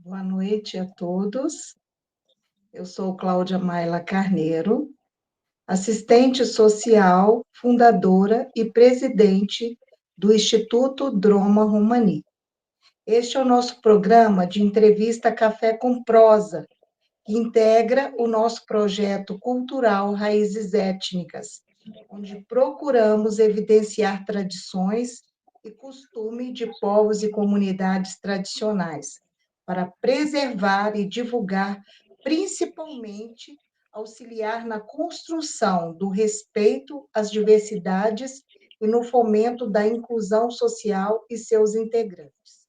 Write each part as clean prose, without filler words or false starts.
Boa noite a todos. Eu sou Cláudia Maila Carneiro, assistente social, fundadora e presidente do Instituto Droma Romani. Este é o nosso programa de entrevista Café com Prosa, que integra o nosso projeto cultural Raízes Étnicas, onde procuramos evidenciar tradições e costume de povos e comunidades tradicionais, para preservar e divulgar, principalmente auxiliar na construção do respeito às diversidades e no fomento da inclusão social e seus integrantes.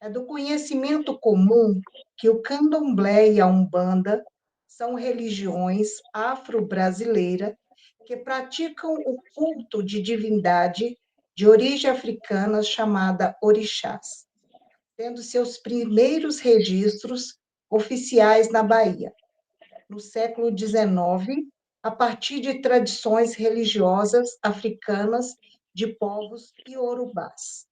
É do conhecimento comum que o candomblé e a umbanda são religiões afro-brasileiras que praticam o culto de divindade de origem africana chamada orixás, tendo seus primeiros registros oficiais na Bahia, no século XIX, a partir de tradições religiosas africanas de povos iorubás.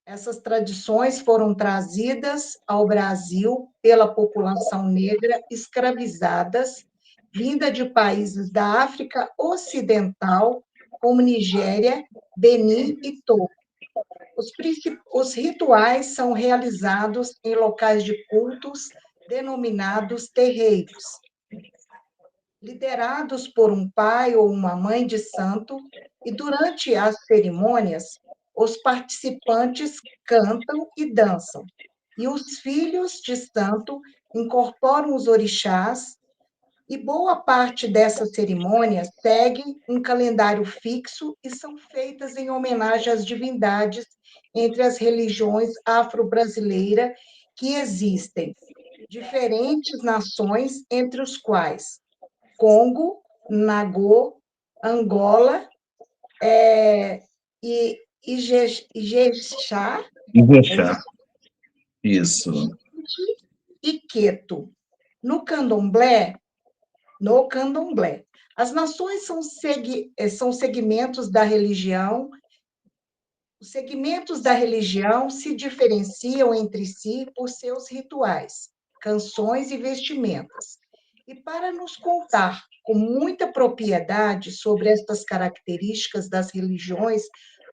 Essas tradições foram trazidas ao Brasil pela população negra escravizadas, vinda de países da África Ocidental, como Nigéria, Benin e Togo. Os rituais são realizados em locais de cultos denominados terreiros, liderados por um pai ou uma mãe de santo, e durante as cerimônias, os participantes cantam e dançam, e os filhos de santo incorporam os orixás, e boa parte dessas cerimônias segue um calendário fixo e são feitas em homenagem às divindades entre as religiões afro-brasileiras que existem, diferentes nações, entre os quais Congo, Nagô, Angola, e Ijexá, E é deixar. isso? Isso. E Queto. No candomblé, no candomblé, as nações são segmentos da religião. Os segmentos da religião se diferenciam entre si por seus rituais, canções e vestimentas. E para nos contar com muita propriedade sobre estas características das religiões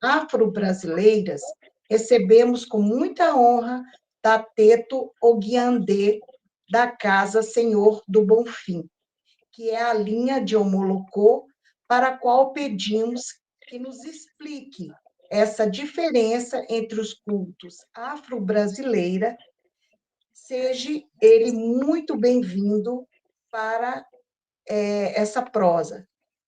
afro-brasileiras, recebemos com muita honra Tateto Oguiandê, da Casa Senhor do Bonfim, que é a linha de Omolocô, para a qual pedimos que nos explique essa diferença entre os cultos afro-brasileira. Seja ele muito bem-vindo para essa prosa.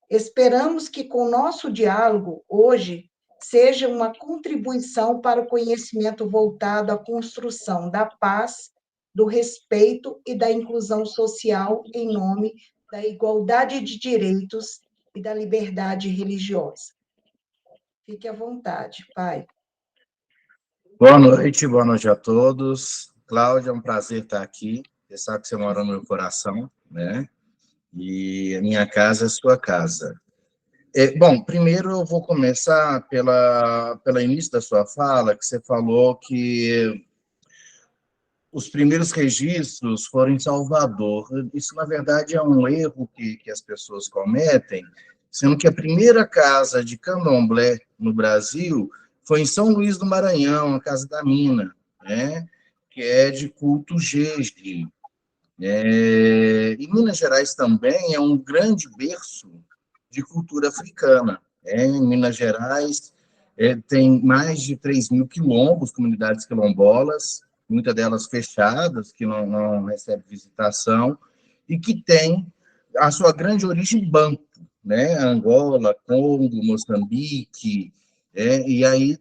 Esperamos que, com o nosso diálogo hoje, seja uma contribuição para o conhecimento voltado à construção da paz, do respeito e da inclusão social em nome da igualdade de direitos e da liberdade religiosa. Fique à vontade, pai. Boa noite a todos. Cláudia, é um prazer estar aqui. Você sabe que você mora no meu coração, né? E a minha casa é a sua casa. Bom, primeiro eu vou começar pela início da sua fala, que você falou que os primeiros registros foram em Salvador. Isso, na verdade, é um erro que as pessoas cometem, sendo que a primeira casa de candomblé no Brasil foi em São Luís do Maranhão, a Casa da Mina, né? Que é de culto Jeje. E Minas Gerais também é um grande berço de cultura africana. Em Minas Gerais tem mais de 3.000 quilombos, comunidades quilombolas, muitas delas fechadas, que não recebem visitação, e que tem a sua grande origem banto, né? Angola, Congo, Moçambique, e aí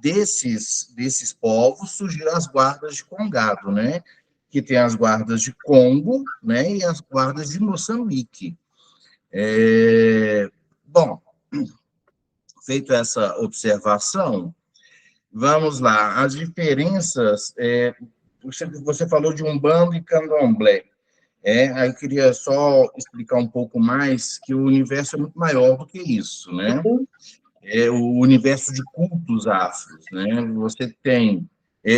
desses povos surgiram as guardas de Congado, né? Que tem as guardas de Congo, né? E as guardas de Moçambique. Bom, feita essa observação, vamos lá. As diferenças, você falou de Umbanda e Candomblé. Aí eu queria só explicar um pouco mais que o universo é muito maior do que isso, né? É o universo de cultos afros, né? Você tem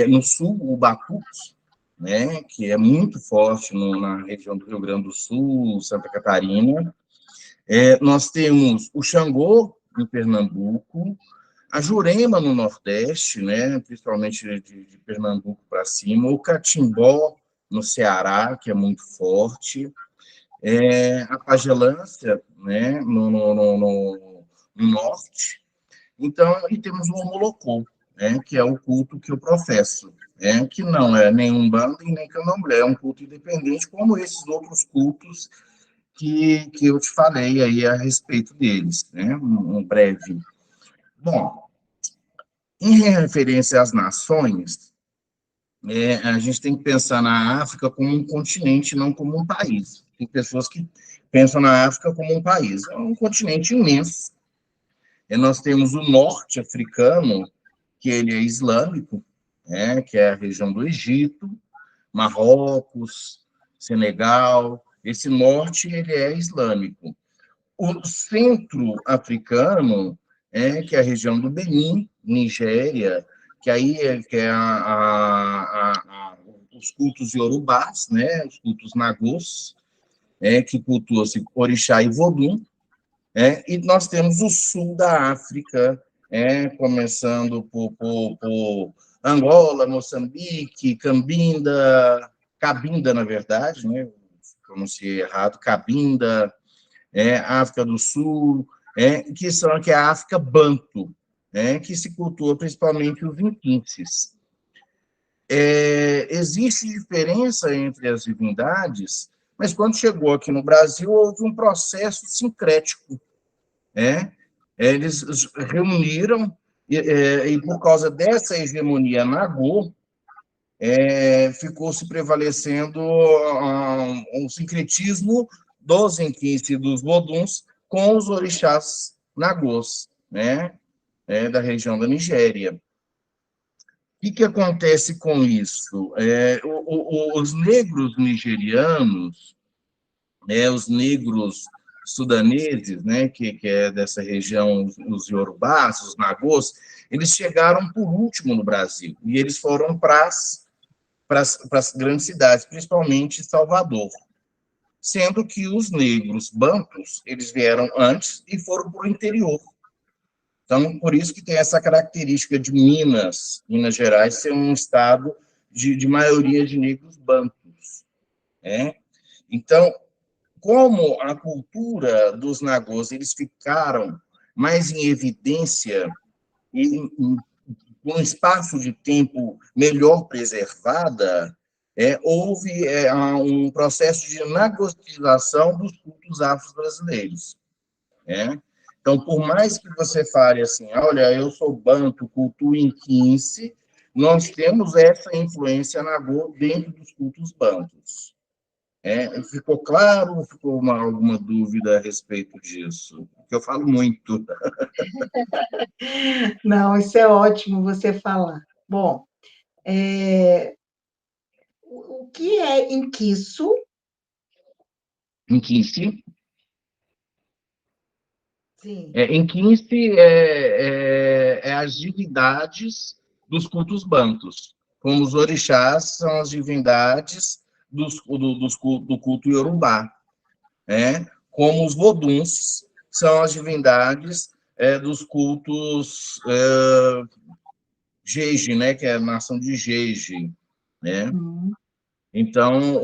No sul, o batuque, né, que é muito forte na região do Rio Grande do Sul, Santa Catarina. Nós temos o Xangô, em Pernambuco, a Jurema, no Nordeste, né, principalmente de Pernambuco para cima, o Catimbó, no Ceará, que é muito forte, a pagelância, né, no norte. Então, e temos o Omolocô, né, que é o culto que eu professo, que não é nem umbanda e nem candomblé, é um culto independente, como esses outros cultos que eu te falei aí a respeito deles, né, um breve. Bom, em referência às nações, a gente tem que pensar na África como um continente, não como um país. Tem pessoas que pensam na África como um país. É um continente imenso. Nós temos o norte africano, que ele é islâmico, que é a região do Egito, Marrocos, Senegal. Esse norte ele é islâmico. O centro africano, que é a região do Benin, Nigéria, que aí que é os cultos iorubás, né, os cultos nagôs, que cultua-se orixá e vodum, e nós temos o sul da África, começando por Angola, Moçambique, Cabinda, na verdade, né, pronunciei errado, Cabinda, África do Sul, que é a África Banto, que se cultua principalmente os inquinces. Existe diferença entre as divindades, mas quando chegou aqui no Brasil, houve um processo sincrético. Eles reuniram, e por causa dessa hegemonia nagô, ficou se prevalecendo um sincretismo dos inquins e dos voduns com os orixás nagôs, né, da região da Nigéria. O que acontece com isso? Os negros nigerianos, os negros sudaneses, né, que é dessa região, os iorubás, os nagôs, eles chegaram por último no Brasil, e eles foram para as grandes cidades, principalmente Salvador, sendo que os negros bantus, eles vieram antes e foram para o interior. Então, por isso que tem essa característica de Minas Gerais, ser um estado de maioria de negros bantus. Então, como a cultura dos nagôs, eles ficaram mais em evidência e um espaço de tempo melhor preservada, houve um processo de nagotização dos cultos afro-brasileiros. Então, por mais que você fale assim, olha, eu sou banto, cultuo inquince, nós temos essa influência nagô dentro dos cultos bantos. Ficou claro ou ficou alguma dúvida a respeito disso? Porque eu falo muito. Não, isso é ótimo você falar. Bom, o que é inquiço? Inquince? Sim. Inquince as divindades dos cultos bantos, como os orixás são as divindades do culto iorubá, como os voduns são as divindades dos cultos Jeje, né, que é a nação de Jeje, né? Então,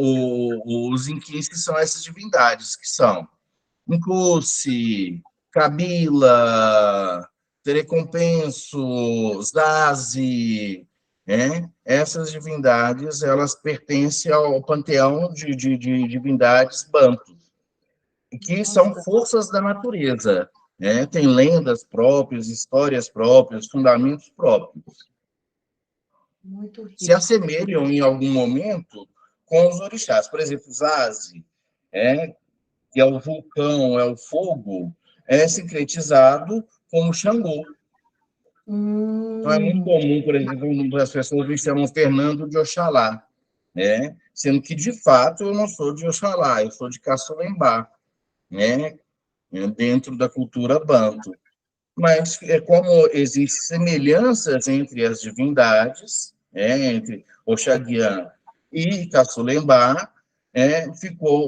os inquinces são essas divindades, que são Nkusi, Kabila, Terecompenso, Zazi, essas divindades, elas pertencem ao panteão de divindades bantus, que são Nossa, forças da natureza, tem lendas próprias, histórias próprias, fundamentos próprios. muito Se rico. assemelham em algum momento com os orixás. Por exemplo, Zazi, que é o vulcão, é o fogo, é sincretizado como Xangô. Então, é muito Hum, comum, por exemplo, as pessoas me chamam Fernando de Oxalá, sendo que, de fato, eu não sou de Oxalá, eu sou de Caçulembá, dentro da cultura banto. Mas, como existem semelhanças entre as divindades, entre Oxaguian e Caçulembá,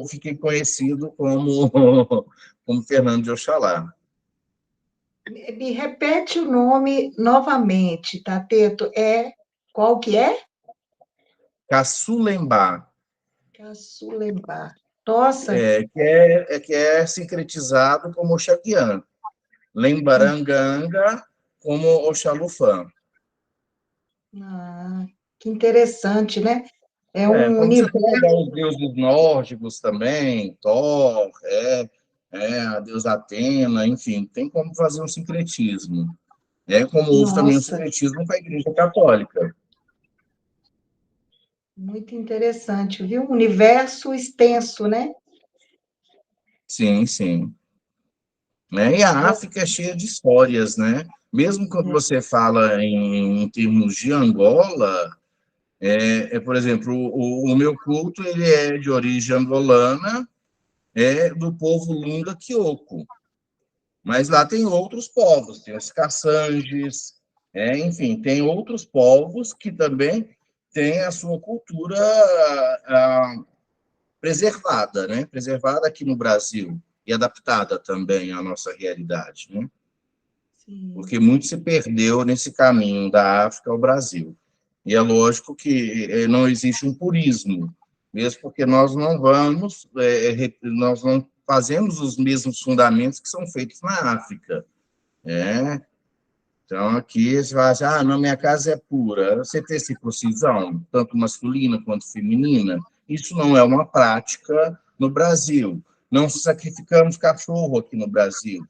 fiquei conhecido como, como Fernando de Oxalá. Me repete o nome novamente, Tateto. Qual que é? Caçulembá, Caçulembá. Nossa, que é sincretizado como Oxaguian. Lembaranganga como Oxalufã. ah, que interessante, né? É um Quando você universo. for pegar os deuses nórdicos também, Thor, a deusa Atena, enfim, tem como fazer um sincretismo. Como houve também um Nossa, sincretismo com a Igreja Católica. muito interessante, viu? Um universo extenso, né? Sim, sim. E a É, África é cheia de histórias, né? Mesmo quando você fala em termos de Angola, por exemplo, o meu culto ele é de origem angolana, do povo Lunda Quioko. Mas lá tem outros povos, tem os caçanges, enfim, tem outros povos que também têm a sua cultura preservada, né? Preservada aqui no Brasil e adaptada também à nossa realidade, né? sim. Porque muito se perdeu nesse caminho da África ao Brasil. E é lógico que não existe um purismo, mesmo porque nós não vamos, nós não fazemos os mesmos fundamentos que são feitos na África. né? Então, aqui você fala assim, não, minha casa é pura. Você tem circuncisão, tanto masculina quanto feminina? Isso não é uma prática no Brasil. Não sacrificamos cachorro aqui no Brasil.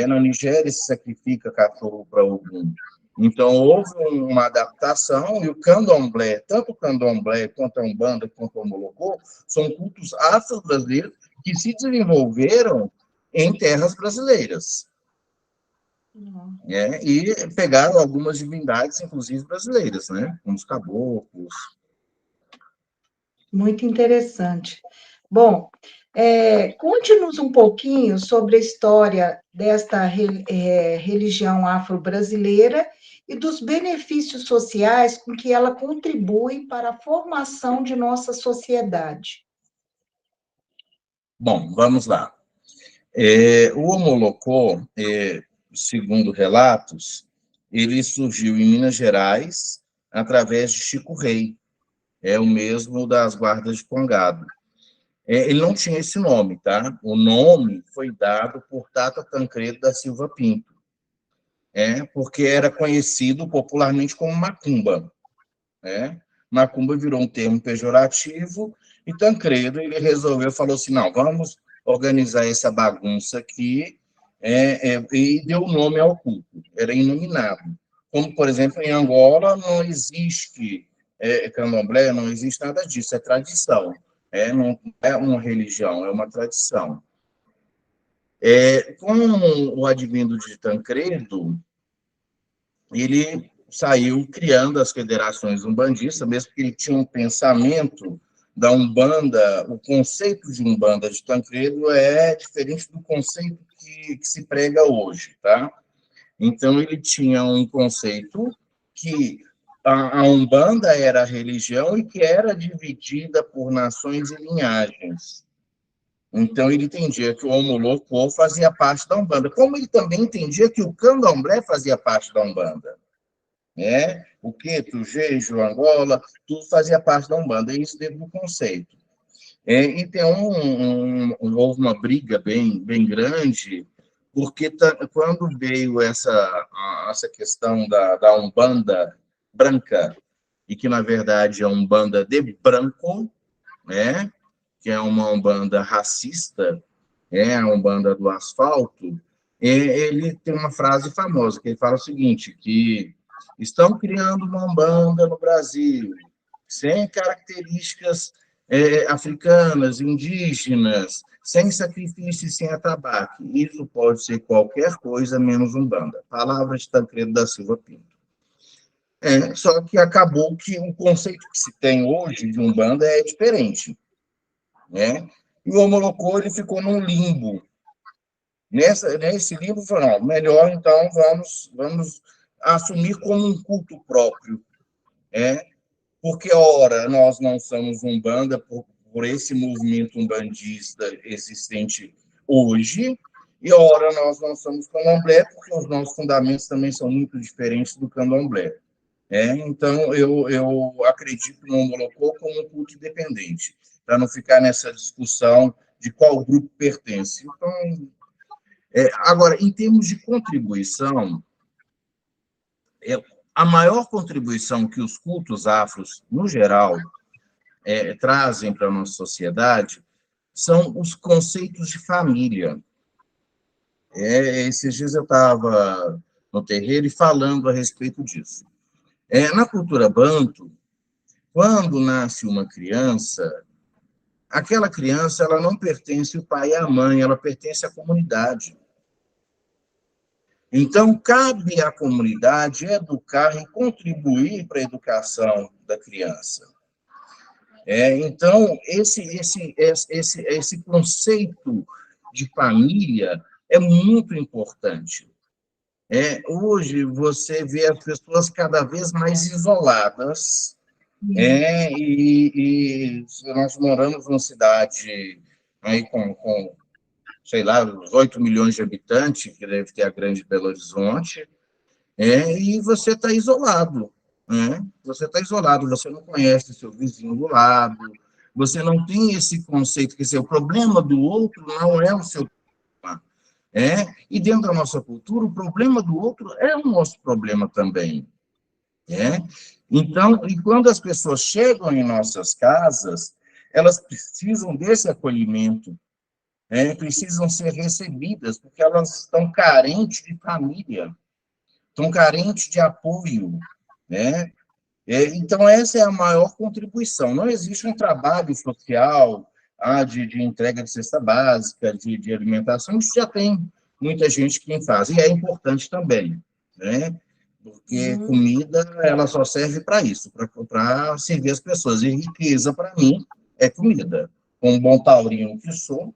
Na Nigéria se sacrifica cachorro para algum. Então, houve uma adaptação e o candomblé, tanto o candomblé quanto a Umbanda, quanto o Molocô, são cultos afro-brasileiros que se desenvolveram em terras brasileiras. E pegaram algumas divindades, inclusive brasileiras, né? Como os caboclos. Muito interessante. Bom, conte-nos um pouquinho sobre a história desta religião afro-brasileira e dos benefícios sociais com que ela contribui para a formação de nossa sociedade. Bom, vamos lá. O Omolocô, segundo relatos, ele surgiu em Minas Gerais através de Chico Rei, é o mesmo das guardas de Congado. Ele não tinha esse nome, tá? O nome foi dado por Tata Tancredo da Silva Pinto, porque era conhecido popularmente como Macumba. Macumba virou um termo pejorativo e Tancredo ele resolveu, falou assim, não, vamos organizar essa bagunça aqui e deu nome ao culto, era inominado. Como, por exemplo, em Angola não existe candomblé, não existe nada disso, é tradição, não é uma religião, é uma tradição. Com o advindo de Tancredo, ele saiu criando as federações umbandistas, mesmo que ele tinha um pensamento da Umbanda, o conceito de Umbanda de Tancredo é diferente do conceito que se prega hoje, tá? Então, ele tinha um conceito que a Umbanda era a religião e que era dividida por nações e linhagens. Então, ele entendia que o Omolocô fazia parte da Umbanda, como ele também entendia que o Candomblé fazia parte da Umbanda. O Queto, o Jejo, Angola, tudo fazia parte da Umbanda, é isso dentro do conceito. E tem houve uma briga bem grande, porque quando veio essa questão da Umbanda branca, e que, na verdade, é Umbanda de branco, que é uma Umbanda racista, a Umbanda do asfalto, ele tem uma frase famosa, que ele fala o seguinte, que estão criando uma Umbanda no Brasil, sem características africanas, indígenas, sem sacrifício e sem atabaque. Isso pode ser qualquer coisa menos Umbanda. Palavras de Tancredo da Silva Pinto. Só que acabou que o conceito que se tem hoje de Umbanda é diferente. E o Omolocô ele ficou num limbo. Nesse limbo, falou, não, melhor então vamos assumir como um culto próprio. Porque, ora, nós não somos Umbanda por esse movimento umbandista existente hoje, e, ora, nós não somos Candomblé, porque os nossos fundamentos também são muito diferentes do Candomblé. Então, eu acredito no Molocô como um culto independente, para não ficar nessa discussão de qual grupo pertence. Então, agora, em termos de contribuição, a maior contribuição que os cultos afros, no geral, trazem para a nossa sociedade são os conceitos de família. Esses dias eu estava no terreiro e falando a respeito disso. Na cultura banto, quando nasce uma criança, aquela criança ela não pertence ao pai e à mãe, ela pertence à comunidade. Então, cabe à comunidade educar e contribuir para a educação da criança. Então, esse conceito de família é muito importante. Hoje, você vê as pessoas cada vez mais isoladas, e nós moramos numa cidade aí sei lá, 8 milhões de habitantes, que deve ter a grande Belo Horizonte, e você está isolado. Você está isolado, você não conhece seu vizinho do lado, você não tem esse conceito, quer dizer, o problema do outro não é o seu problema. E dentro da nossa cultura, o problema do outro é o nosso problema também. Então, e quando as pessoas chegam em nossas casas, elas precisam desse acolhimento, precisam ser recebidas, porque elas estão carentes de família, estão carentes de apoio, Então, essa é a maior contribuição. Não existe um trabalho social de entrega de cesta básica, de alimentação, isso já tem muita gente que faz, e é importante também, porque comida ela só serve para isso, para servir as pessoas, e riqueza, para mim, é comida. Com um bom taurino que sou,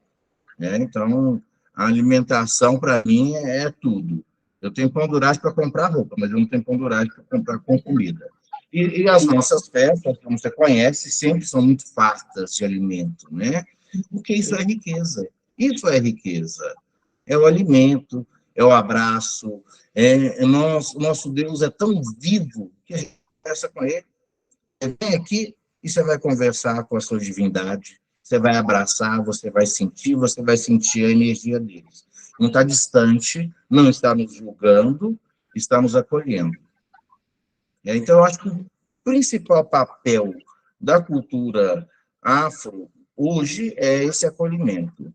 então, a alimentação, para mim, é tudo. Eu tenho penduragem para comprar roupa, mas eu não tenho penduragem para comprar com comida. E as nossas festas, como você conhece, sempre são muito fartas de alimento, Porque isso é riqueza. Isso é riqueza. É o alimento, é o abraço. O nosso Deus é tão vivo que a gente conversa com ele. Vem aqui e você vai conversar com a sua divindade. Você vai abraçar, você vai sentir a energia deles. Não está distante, não está nos julgando, está nos acolhendo. Então, eu acho que o principal papel da cultura afro hoje é esse acolhimento.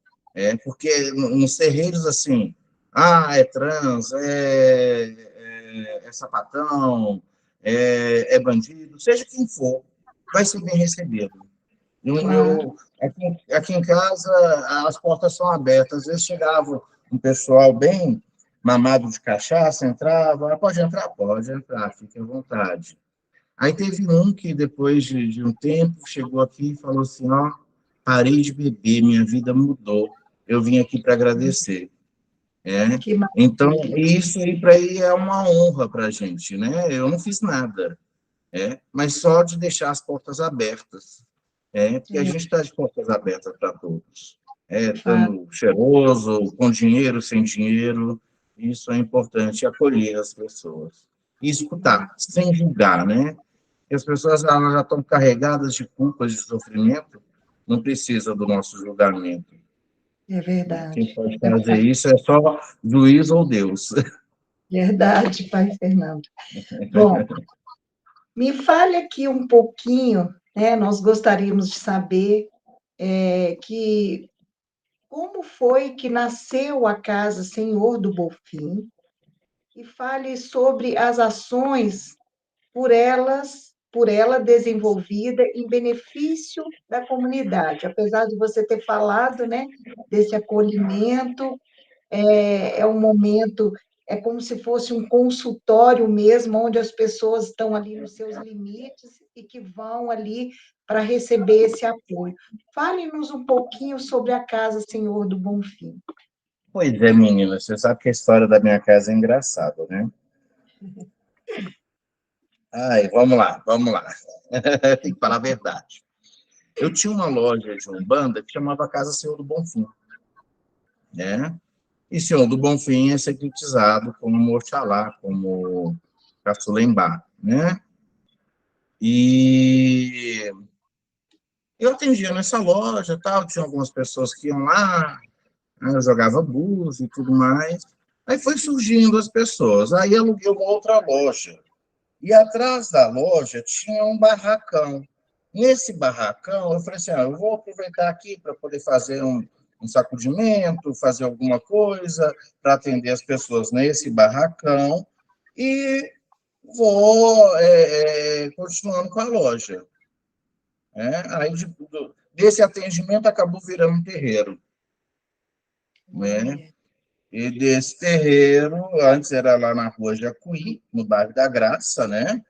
Porque nos terreiros, assim, é trans, é sapatão, é bandido, seja quem for, vai ser bem recebido. Claro. Aqui em casa, as portas são abertas. Às vezes chegava um pessoal bem mamado de cachaça, entrava, pode entrar, fique à vontade. Aí teve um que, depois de um tempo, chegou aqui e falou assim, parei de beber, minha vida mudou, eu vim aqui para agradecer. Que Então, maravilha. isso aí para ele é uma honra para a gente, Eu não fiz nada, mas só de deixar as portas abertas, porque a gente está de portas abertas para todos, Claro. estando cheiroso, com dinheiro, sem dinheiro, isso é importante, acolher as pessoas. E escutar, sem julgar, E as pessoas elas já estão carregadas de culpas, de sofrimento, não precisa do nosso julgamento. É Quem verdade. pode fazer isso é só juiz ou Deus. Verdade, Pai Fernando. Bom, me fale aqui um pouquinho, nós gostaríamos de saber que como foi que nasceu a Casa Senhor do Bonfim, e fale sobre as ações por ela desenvolvida em benefício da comunidade. Apesar de você ter falado, desse acolhimento, é um momento, é como se fosse um consultório mesmo, onde as pessoas estão ali nos seus limites e que vão ali para receber esse apoio. Fale-nos um pouquinho sobre a Casa Senhor do Bonfim. Pois é, menina, você sabe que a história da minha casa é engraçada, Ai, vamos lá, vamos lá. Tem que falar a verdade. Eu tinha uma loja de Umbanda que chamava Casa Senhor do Bonfim, né? E Senhor do Bonfim é secretizado como Oxalá, como Caçulembá, né? E eu atendia nessa loja, tal, tinha algumas pessoas que iam lá, né, eu jogava búzio e tudo mais. Aí foi surgindo as pessoas. Aí aluguei uma outra loja. E atrás da loja tinha um barracão. Nesse barracão, eu falei assim: eu vou aproveitar aqui para poder fazer um sacudimento, fazer alguma coisa para atender as pessoas nesse barracão e vou continuando com a loja. Né? Aí, desse atendimento, acabou virando um terreiro. Né? Olha, E desse terreiro, antes era lá na rua Jacuí, no bairro da Graça, né?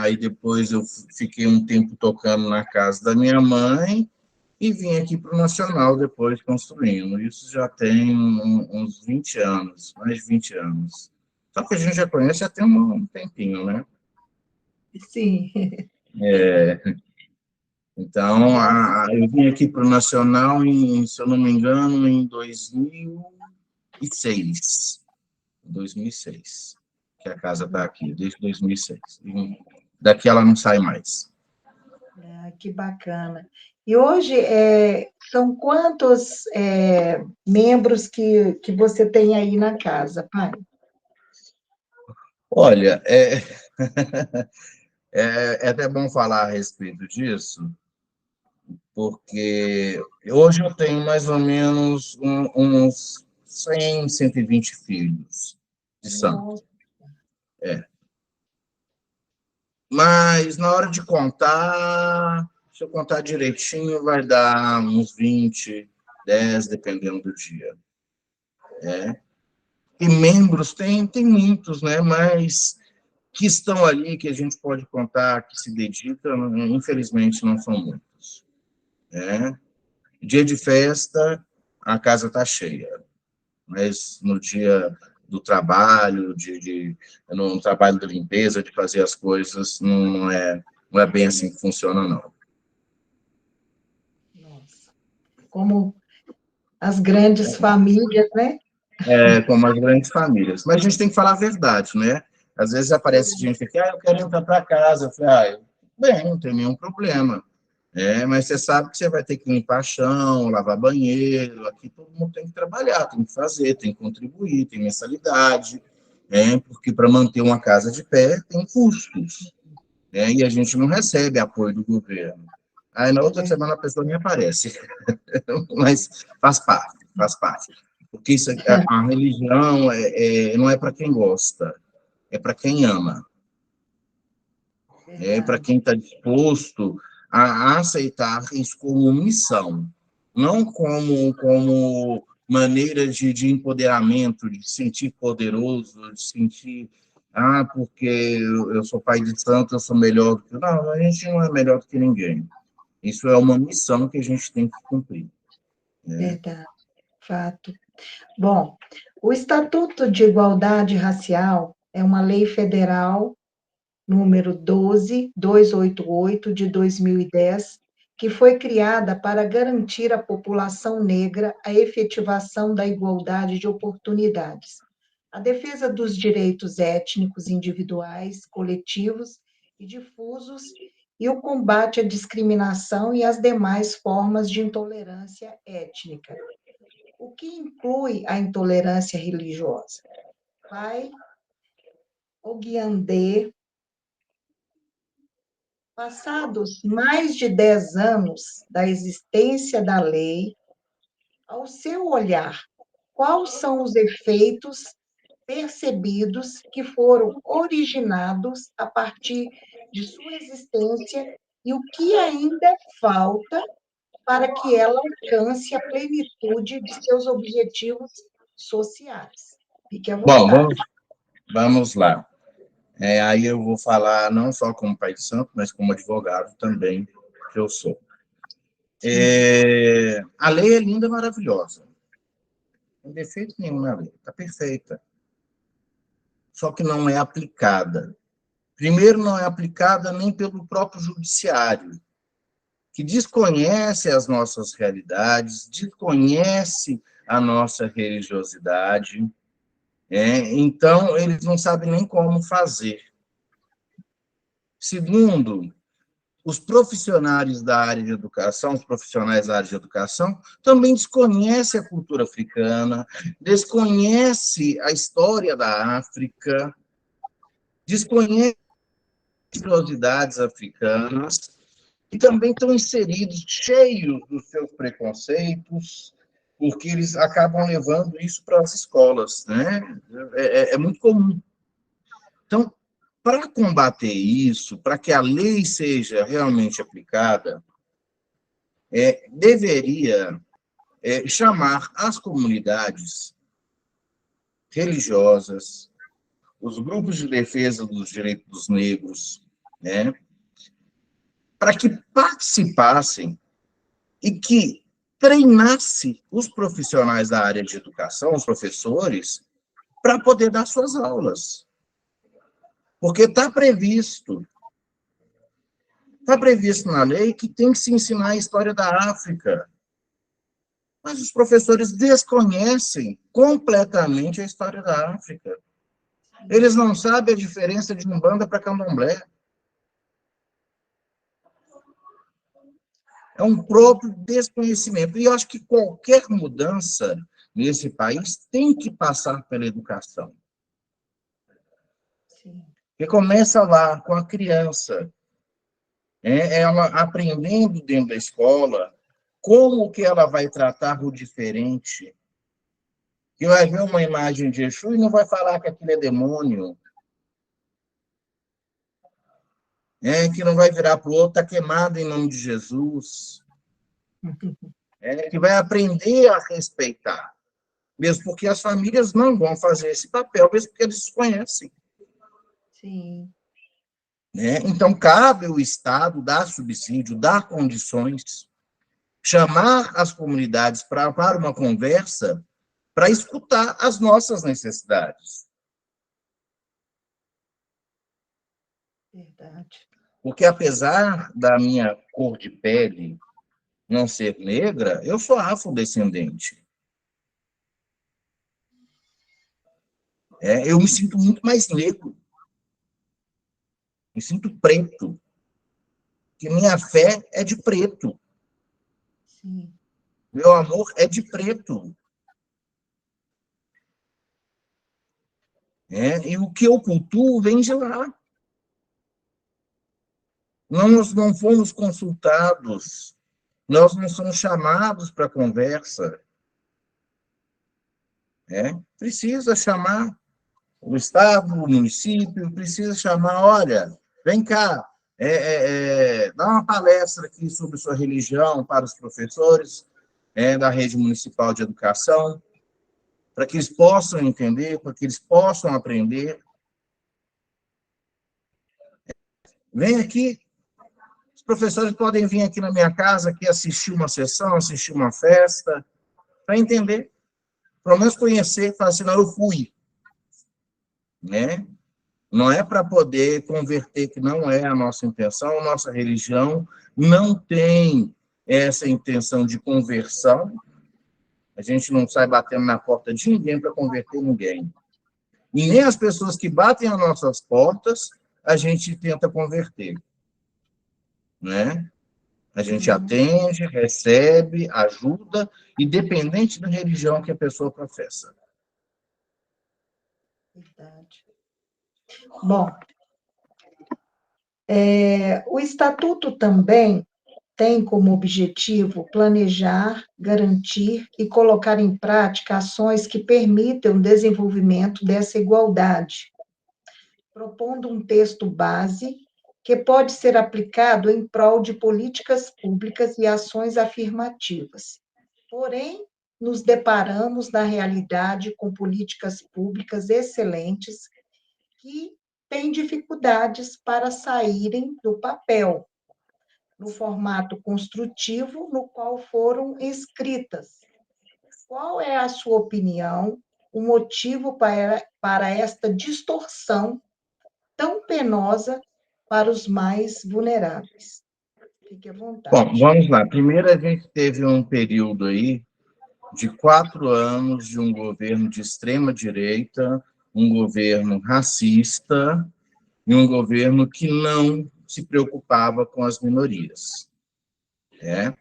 Aí depois eu fiquei um tempo tocando na casa da minha mãe e vim aqui para o Nacional depois construindo. Isso já tem uns 20 anos, mais de 20 anos. Só que a gente já conhece já tem um tempinho, né? sim. Então, É, eu vim aqui para o Nacional, se eu não me engano, em 2006. 2006, que a casa está aqui, desde 2006. E daqui ela não sai mais. que bacana. E hoje, são quantos membros que você tem aí na casa, pai? Olha, é até bom falar a respeito disso, porque hoje eu tenho mais ou menos uns 100, 120 filhos de santo. Nossa, Mas na hora de contar, se eu contar direitinho, vai dar uns 20, 10, dependendo do dia. E membros tem muitos, né? Mas que estão ali, que a gente pode contar, que se dedicam, infelizmente não são muitos. Né? Dia de festa, a casa está cheia, mas no dia do trabalho, no trabalho da limpeza, de fazer as coisas, não é bem assim que funciona, não. nossa. Como as grandes famílias, né? Como as grandes famílias. Mas a gente tem que falar a verdade, né? Às vezes aparece gente aqui, eu quero entrar para casa. Eu falei, bem, não tem nenhum problema. Mas você sabe que você vai ter que limpar chão, lavar banheiro, aqui todo mundo tem que trabalhar, tem que fazer, tem que contribuir, tem mensalidade, porque para manter uma casa de pé tem custos, e a gente não recebe apoio do governo. Aí na É outra verdade. semana a pessoa nem aparece, mas faz parte, faz parte. Porque a religião não é para quem gosta, é para quem ama. Para Verdade. quem está disposto a aceitar isso como missão, não como maneira de empoderamento, de se sentir poderoso, de sentir, porque eu sou pai de santo, eu sou melhor do que... Não, a gente não é melhor do que ninguém. Isso é uma missão que a gente tem que cumprir. Né? Verdade. Fato. Bom, o Estatuto de Igualdade Racial é uma lei federal número 12288 de 2010, que foi criada para garantir à população negra a efetivação da igualdade de oportunidades, a defesa dos direitos étnicos individuais, coletivos e difusos e o combate à discriminação e às demais formas de intolerância étnica, o que inclui a intolerância religiosa. Pai Oguiandê, passados mais de 10 anos da existência da lei, ao seu olhar, quais são os efeitos percebidos que foram originados a partir de sua existência e o que ainda falta para que ela alcance a plenitude de seus objetivos sociais? Fique à Bom, vontade. vamos lá. Aí eu vou falar não só como pai de santo, mas como advogado também, que eu sou. Sim, A lei é linda, maravilhosa. Não tem defeito nenhum na lei, está perfeita. Só que não é aplicada. Primeiro, não é aplicada nem pelo próprio judiciário, que desconhece as nossas realidades, desconhece a nossa religiosidade, então eles não sabem nem como fazer. Segundo, os profissionais da área de educação, os profissionais da área de educação, também desconhecem a cultura africana, desconhecem a história da África, desconhecem as curiosidades africanas, e também estão inseridos, cheios dos seus preconceitos, porque eles acabam levando isso para as escolas, né? É muito comum. Então, para combater isso, para que a lei seja realmente aplicada, deveria chamar as comunidades religiosas, os grupos de defesa dos direitos dos negros, né, para que participassem e que treinasse os profissionais da área de educação, os professores, para poder dar suas aulas. Porque está previsto na lei que tem que se ensinar a história da África, mas os professores desconhecem completamente a história da África. Eles não sabem a diferença de Umbanda para Candomblé. É um próprio desconhecimento. E eu acho que qualquer mudança nesse país tem que passar pela educação. Sim. Que começa lá, com a criança. Ela aprendendo dentro da escola como que ela vai tratar o diferente. Que vai ver uma imagem de Exu e não vai falar que aquilo é demônio. Que não vai virar para o outro, está queimado em nome de Jesus. Que vai aprender a respeitar. Mesmo porque as famílias não vão fazer esse papel, mesmo porque eles desconhecem. Sim. Então, cabe o Estado dar subsídio, dar condições, chamar as comunidades para uma conversa, para escutar as nossas necessidades. Verdade. Porque, apesar da minha cor de pele não ser negra, eu sou afrodescendente. Eu me sinto muito mais negro. Me sinto preto. Que minha fé é de preto. Sim. Meu amor é de preto. E o que eu cultuo vem de lá. Nós não fomos consultados, nós não somos chamados para conversa. Precisa chamar o Estado, o município, precisa chamar, olha, vem cá, dá uma palestra aqui sobre sua religião para os professores da rede municipal de educação, para que eles possam entender, para que eles possam aprender. Vem aqui, os professores podem vir aqui na minha casa, aqui assistir uma sessão, assistir uma festa, para entender, pelo menos conhecer, falar assim, não, eu fui. Não é para poder converter, que não é a nossa intenção, a nossa religião não tem essa intenção de conversão, a gente não sai batendo na porta de ninguém para converter ninguém. E nem as pessoas que batem as nossas portas, a gente tenta converter. A gente atende, recebe, ajuda, independente da religião que a pessoa professa. Verdade. Bom, o Estatuto também tem como objetivo planejar, garantir e colocar em prática ações que permitam o desenvolvimento dessa igualdade, propondo um texto base que pode ser aplicado em prol de políticas públicas e ações afirmativas. Porém, nos deparamos na realidade com políticas públicas excelentes que têm dificuldades para saírem do papel, no formato construtivo no qual foram escritas. Qual é a sua opinião, o motivo para esta distorção tão penosa para os mais vulneráveis? Fique à Bom, vontade. vamos lá. Primeiro, a gente teve um período aí de 4 anos de um governo de extrema-direita, um governo racista e um governo que não se preocupava com as minorias. Né?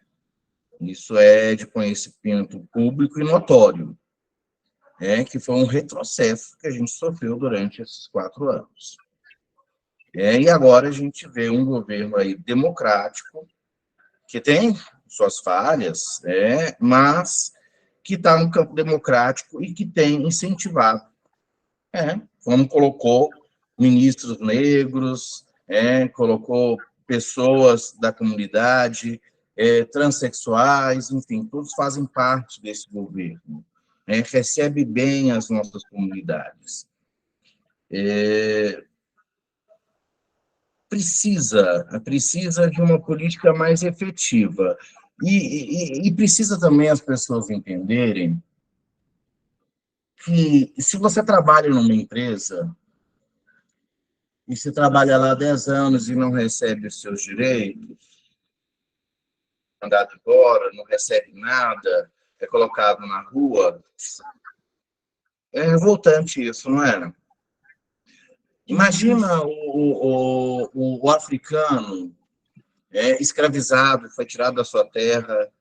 Isso é de conhecimento público e notório, que foi um retrocesso que a gente sofreu durante esses 4 anos. E agora a gente vê um governo aí democrático, que tem suas falhas, mas que está no campo democrático e que tem incentivado, como colocou ministros negros, colocou pessoas da comunidade, transexuais, enfim, todos fazem parte desse governo, recebe bem as nossas comunidades. Precisa de uma política mais efetiva. E precisa também as pessoas entenderem que, se você trabalha numa empresa, e se trabalha lá 10 anos e não recebe os seus direitos, mandado embora, não recebe nada, é colocado na rua, é revoltante isso, não é? Imagina o africano escravizado, foi tirado da sua terra,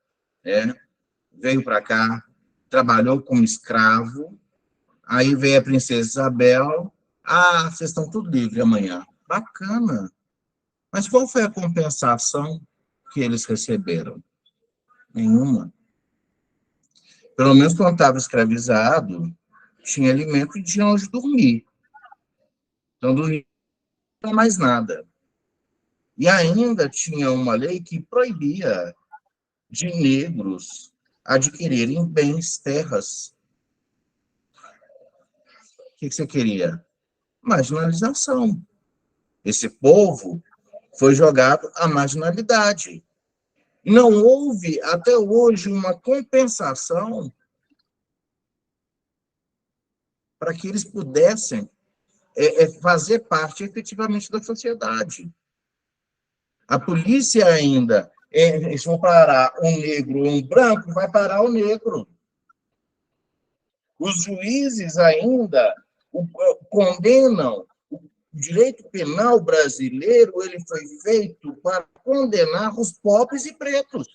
veio para cá, trabalhou como escravo, aí veio a princesa Isabel, vocês estão tudo livre amanhã. Bacana. Mas qual foi a compensação que eles receberam? Nenhuma. Pelo menos quando estava escravizado, tinha alimento e tinha onde dormir. Então, dormia mais nada. E ainda tinha uma lei que proibia de negros adquirirem bens, terras. O que você queria? Marginalização. Esse povo foi jogado à marginalidade. Não houve, até hoje, uma compensação para que eles pudessem fazer parte efetivamente da sociedade. A polícia ainda, se for parar um negro ou um branco, vai parar o negro. Os juízes ainda condenam. O direito penal brasileiro ele foi feito para condenar os pobres e pretos.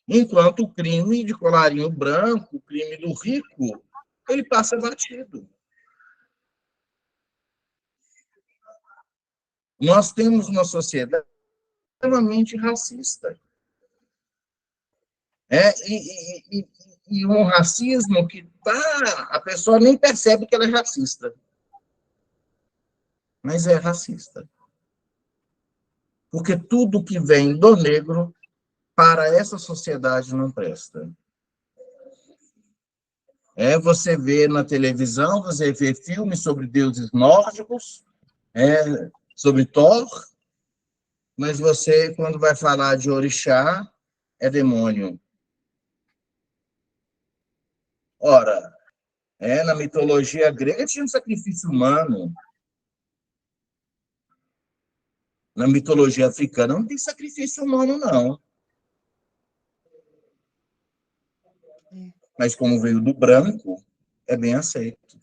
Enquanto o crime de colarinho branco, o crime do rico, ele passa batido. Nós temos uma sociedade extremamente racista. E um racismo que a pessoa nem percebe que ela é racista. Mas é racista. Porque tudo que vem do negro, para essa sociedade, não presta. Você vê na televisão, você vê filmes sobre deuses nórdicos, sobre Thor, mas você, quando vai falar de orixá, é demônio. Ora, na mitologia grega tinha um sacrifício humano. Na mitologia africana não tem sacrifício humano, não. Mas como veio do branco, é bem aceito.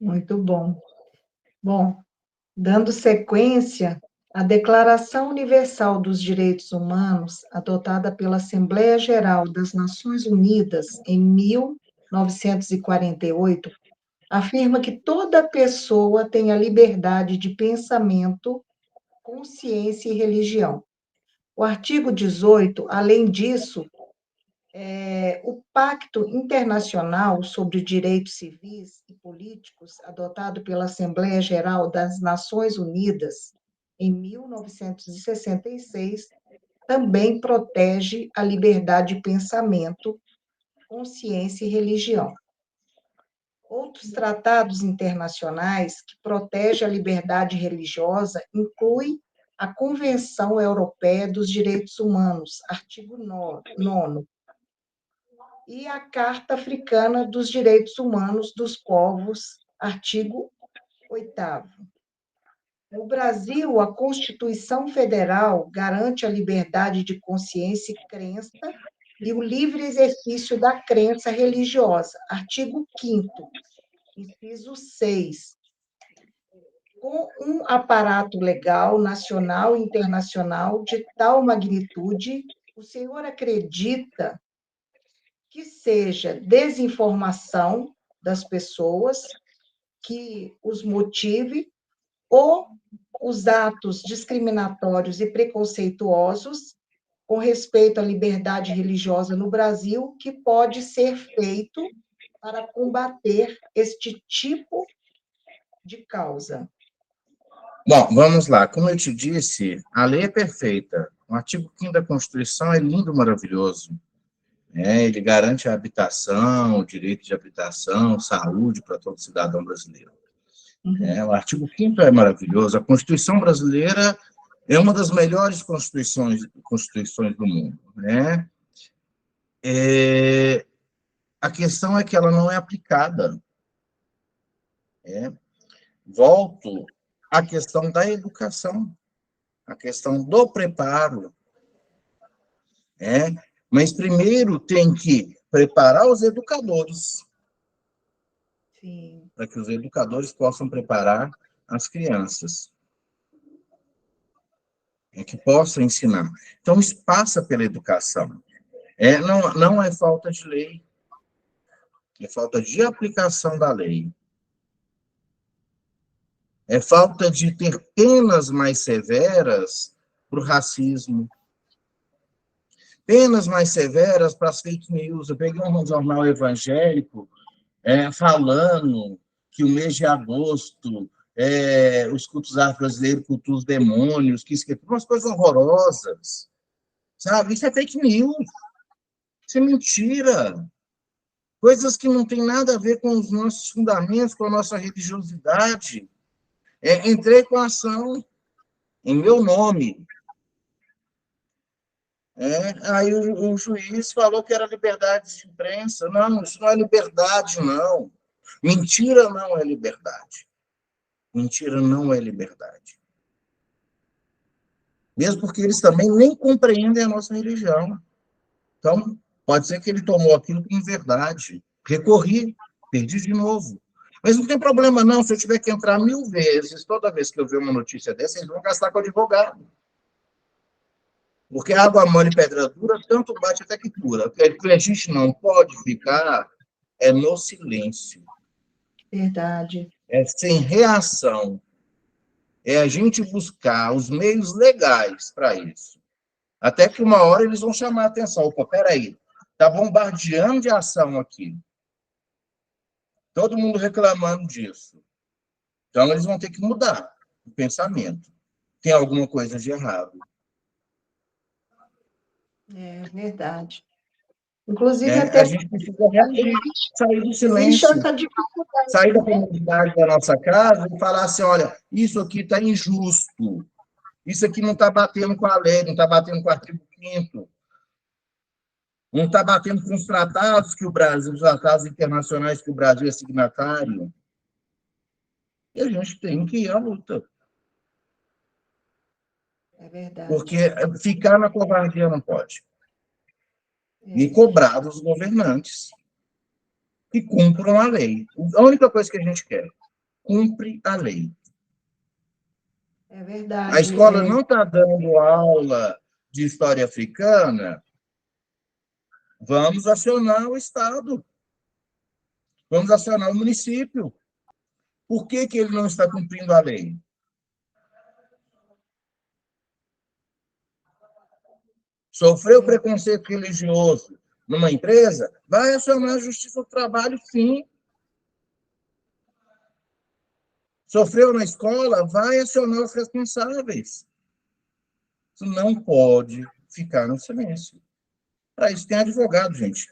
Muito bom. Bom, dando sequência, a Declaração Universal dos Direitos Humanos, adotada pela Assembleia Geral das Nações Unidas em 1948, afirma que toda pessoa tem a liberdade de pensamento, consciência e religião. O artigo 18, além disso, o Pacto Internacional sobre Direitos Civis e Políticos, adotado pela Assembleia Geral das Nações Unidas em 1966, também protege a liberdade de pensamento, consciência e religião. Outros tratados internacionais que protegem a liberdade religiosa incluem a Convenção Europeia dos Direitos Humanos, artigo 9º, e a Carta Africana dos Direitos Humanos dos Povos, artigo 8º. No Brasil, a Constituição Federal garante a liberdade de consciência e crença e o livre exercício da crença religiosa, artigo 5º, inciso 6. Com um aparato legal nacional e internacional de tal magnitude, o senhor acredita que seja desinformação das pessoas que os motive ou os atos discriminatórios e preconceituosos com respeito à liberdade religiosa no Brasil que pode ser feito para combater este tipo de causa? Bom, vamos lá. Como eu te disse, a lei é perfeita. O artigo 5º da Constituição é lindo, maravilhoso. Ele garante a habitação, o direito de habitação, saúde para todo cidadão brasileiro. O artigo 5º é maravilhoso. A Constituição brasileira é uma das melhores constituições do mundo. A questão é que ela não é aplicada. Volto à questão da educação, a questão do preparo. Mas primeiro tem que preparar os educadores, para que os educadores possam preparar as crianças, que possam ensinar. Então, isso passa pela educação. Não é falta de lei, é falta de aplicação da lei. É falta de ter penas mais severas para o racismo, penas mais severas para as fake news. Eu peguei um jornal evangélico falando que o mês de agosto, os cultos afro-brasileiros cultuam os demônios, que umas coisas horrorosas, sabe? Isso é fake news, isso é mentira. Coisas que não têm nada a ver com os nossos fundamentos, com a nossa religiosidade. Entrei com a ação em meu nome. Aí o juiz falou que era liberdade de imprensa. Não, isso não é liberdade, não. Mentira não é liberdade. Mentira não é liberdade. Mesmo porque eles também nem compreendem a nossa religião. Então, pode ser que ele tomou aquilo como verdade. Recorri, perdi de novo. Mas não tem problema, não. Se eu tiver que entrar 1000 vezes, toda vez que eu ver uma notícia dessa, eles vão gastar com advogado. Porque água mole e pedra dura, tanto bate até que cura. O que a gente não pode ficar é no silêncio. Verdade. É sem reação. É a gente buscar os meios legais para isso. Até que uma hora eles vão chamar a atenção. Opa, peraí, está bombardeando de ação aqui. Todo mundo reclamando disso. Então, eles vão ter que mudar o pensamento. Tem alguma coisa de errado. É verdade. Inclusive, A gente precisa reagir, sair do silêncio, sair da comunidade da nossa casa e falar assim, olha, isso aqui está injusto, isso aqui não está batendo com a lei, não está batendo com o artigo 5º, não está batendo com os tratados que o Brasil, os tratados internacionais que o Brasil é signatário. E a gente tem que ir à luta. É verdade. Porque ficar na covardia não pode. E cobrar dos governantes que cumpram a lei. A única coisa que a gente quer, cumpre a lei. É verdade. A escola não está dando aula de história africana, vamos acionar o Estado. Vamos acionar o município. Por que ele não está cumprindo a lei? Sofreu preconceito religioso numa empresa? Vai acionar a Justiça do Trabalho, sim. Sofreu na escola? Vai acionar os responsáveis. Isso não pode ficar no silêncio. Para isso tem advogado, gente.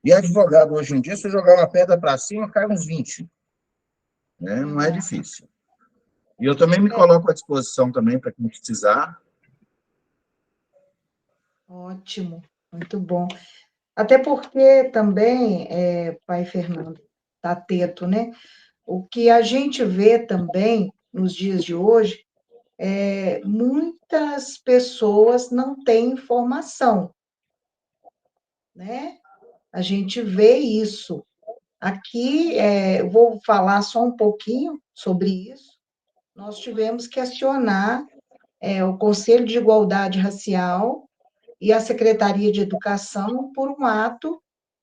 E advogado, hoje em dia, se jogar uma pedra para cima, cai uns 20. Não é difícil. E eu também me coloco à disposição também para quem precisar. Ótimo, muito bom. Até porque também, pai Fernando, Tateto, né? O que a gente vê também nos dias de hoje muitas pessoas não têm informação, né? A gente vê isso. Aqui, eu vou falar só um pouquinho sobre isso. Nós tivemos que acionar o Conselho de Igualdade Racial e a Secretaria de Educação por um ato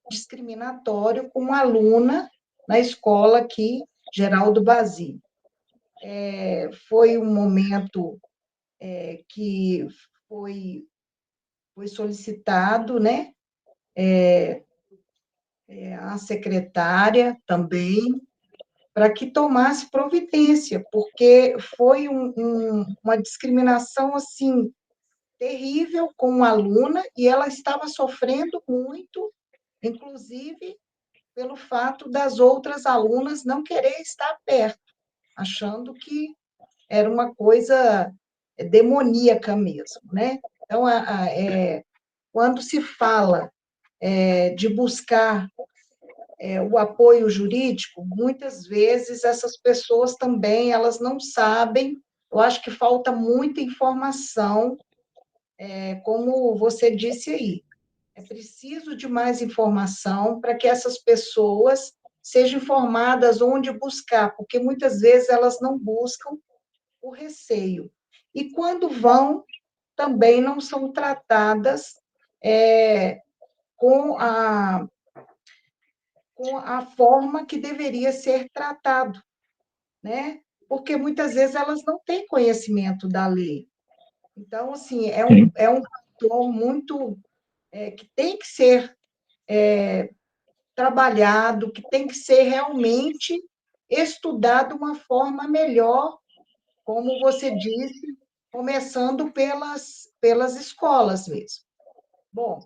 discriminatório com uma aluna na escola aqui, Geraldo Bazzi. Foi um momento que foi solicitado, né, a secretária também, para que tomasse providência, porque foi uma discriminação, assim, terrível com uma aluna, e ela estava sofrendo muito, inclusive pelo fato das outras alunas não querer estar perto, achando que era uma coisa demoníaca mesmo, né? Então, quando se fala de buscar o apoio jurídico, muitas vezes essas pessoas também elas não sabem. Eu acho que falta muita informação, como você disse aí. É preciso de mais informação para que essas pessoas sejam informadas onde buscar, porque muitas vezes elas não buscam o receio. E quando vão, também não são tratadas é, com a forma que deveria ser tratado, né? Porque muitas vezes elas não têm conhecimento da lei. Então, assim, é um fator muito que tem que ser trabalhado, que tem que ser realmente estudado de uma forma melhor, como você disse, começando pelas escolas mesmo. Bom,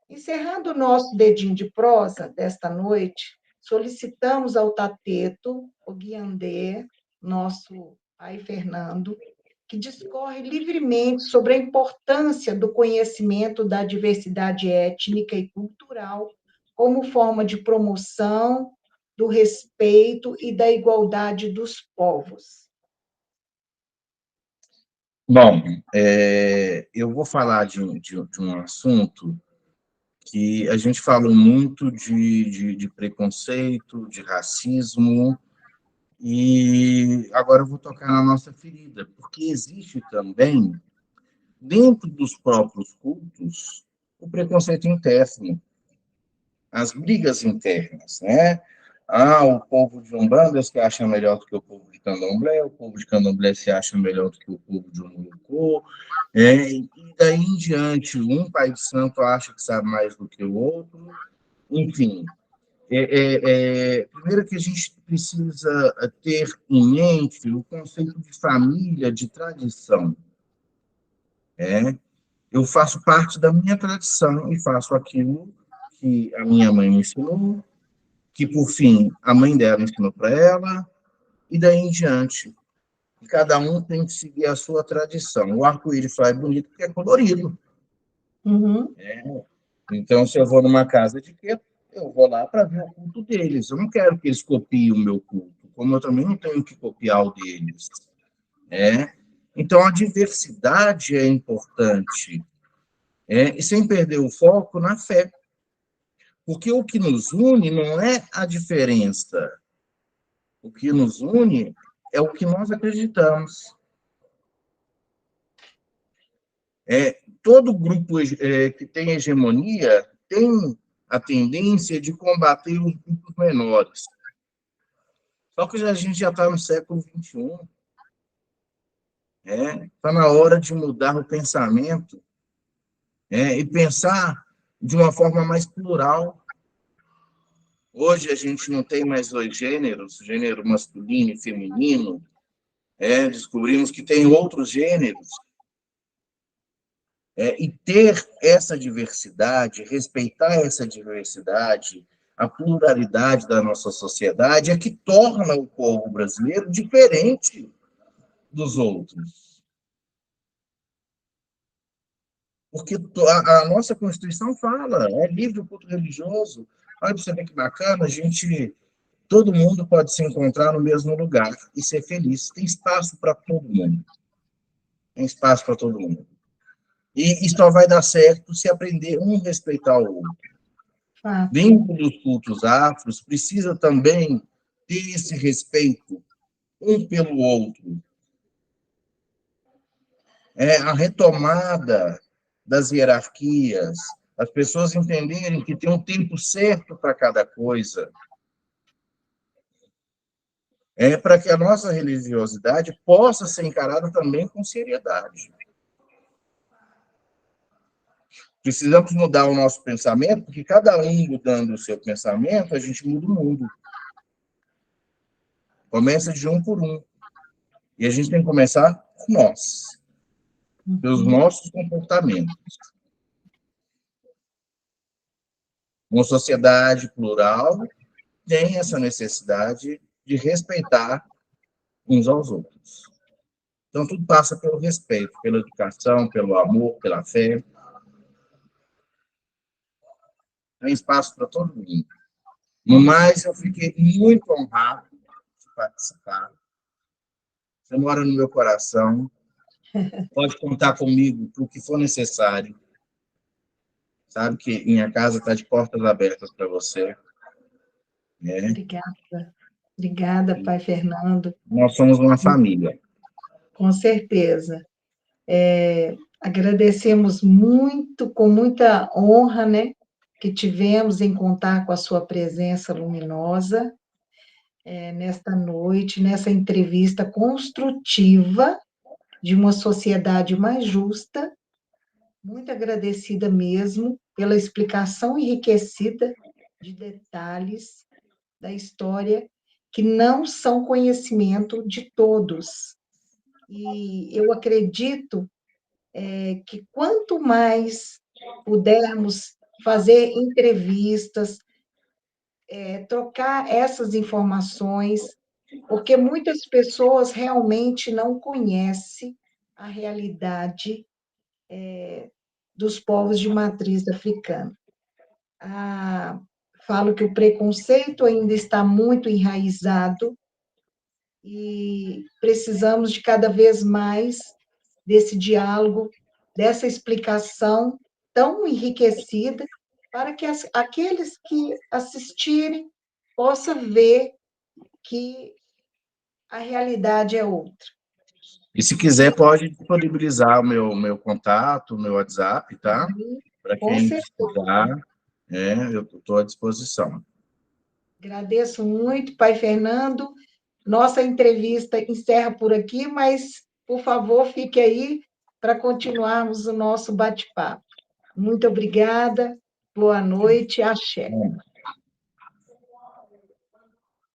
encerrando o nosso dedinho de prosa desta noite, solicitamos ao Tateto, o Guiandê, nosso pai Fernando, que discorre livremente sobre a importância do conhecimento da diversidade étnica e cultural como forma de promoção do respeito e da igualdade dos povos. Bom, eu vou falar de um assunto que a gente falou muito de preconceito, de racismo, e agora eu vou tocar na nossa ferida, porque existe também, dentro dos próprios cultos, o preconceito interno, as brigas internas, né? Ah, o povo de Umbanda se acha melhor do que o povo de Candomblé, o povo de Candomblé se acha melhor do que o povo de Umbanda, e daí em diante, um pai de santo acha que sabe mais do que o outro, enfim. Primeiro que a gente precisa ter em mente o conceito de família, de tradição. Eu faço parte da minha tradição e faço aquilo que a minha mãe me ensinou, que, por fim, a mãe dela ensinou para ela, e daí em diante. Cada um tem que seguir a sua tradição. O arco-íris só é bonito porque é colorido. Uhum. Então, se eu vou numa casa de quê, eu vou lá para ver o culto deles. Eu não quero que eles copiem o meu culto, como eu também não tenho que copiar o deles. Então, a diversidade é importante, e sem perder o foco na fé. Porque o que nos une não é a diferença. O que nos une é o que nós acreditamos. Todo grupo que tem hegemonia tem a tendência de combater os grupos menores. Só que a gente já está no século XXI. Está na hora de mudar o pensamento e pensar de uma forma mais plural. Hoje a gente não tem mais dois gêneros, gênero masculino e feminino. Descobrimos que tem outros gêneros. E ter essa diversidade, respeitar essa diversidade, a pluralidade da nossa sociedade é que torna o povo brasileiro diferente dos outros. Porque a nossa Constituição fala, é livre o culto religioso. Olha para você ver que bacana, todo mundo pode se encontrar no mesmo lugar e ser feliz. Tem espaço para todo mundo. Tem espaço para todo mundo. E só vai dar certo se aprender um respeitar o outro. Fato. Dentro dos cultos afros, precisa também ter esse respeito um pelo outro. É a retomada das hierarquias, as pessoas entenderem que tem um tempo certo para cada coisa. É para que a nossa religiosidade possa ser encarada também com seriedade. Precisamos mudar o nosso pensamento, porque cada um mudando o seu pensamento, a gente muda o mundo. Começa de um por um. E a gente tem que começar com nós, pelos nossos comportamentos. Uma sociedade plural tem essa necessidade de respeitar uns aos outros. Então, tudo passa pelo respeito, pela educação, pelo amor, pela fé. Tem espaço para todo mundo. No mais, eu fiquei muito honrado de participar. Você mora no meu coração. Pode contar comigo para o que for necessário. Sabe que minha casa está de portas abertas para você. Né? Obrigada. Obrigada, pai Fernando. Nós somos uma família. Com certeza. Agradecemos muito, com muita honra, né, que tivemos em contar com a sua presença luminosa nesta noite, nessa entrevista construtiva de uma sociedade mais justa. Muito agradecida mesmo pela explicação enriquecida de detalhes da história que não são conhecimento de todos. E eu acredito que quanto mais pudermos fazer entrevistas, trocar essas informações, porque muitas pessoas realmente não conhecem a realidade dos povos de matriz africana. Falo que o preconceito ainda está muito enraizado e precisamos de cada vez mais desse diálogo, dessa explicação tão enriquecida, para que aqueles que assistirem possam ver que a realidade é outra. E se quiser, pode disponibilizar o meu contato, o meu WhatsApp, tá? Para quem precisar, eu estou à disposição. Agradeço muito, pai Fernando. Nossa entrevista encerra por aqui, mas, por favor, fique aí para continuarmos o nosso bate-papo. Muito obrigada, boa noite, axé.